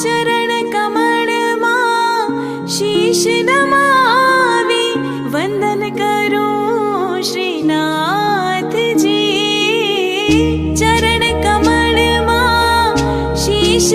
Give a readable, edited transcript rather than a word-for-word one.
चरण कमल मां शीश नमावी वंदन करूं श्रीनाथ जी। चरण कमल मां शीश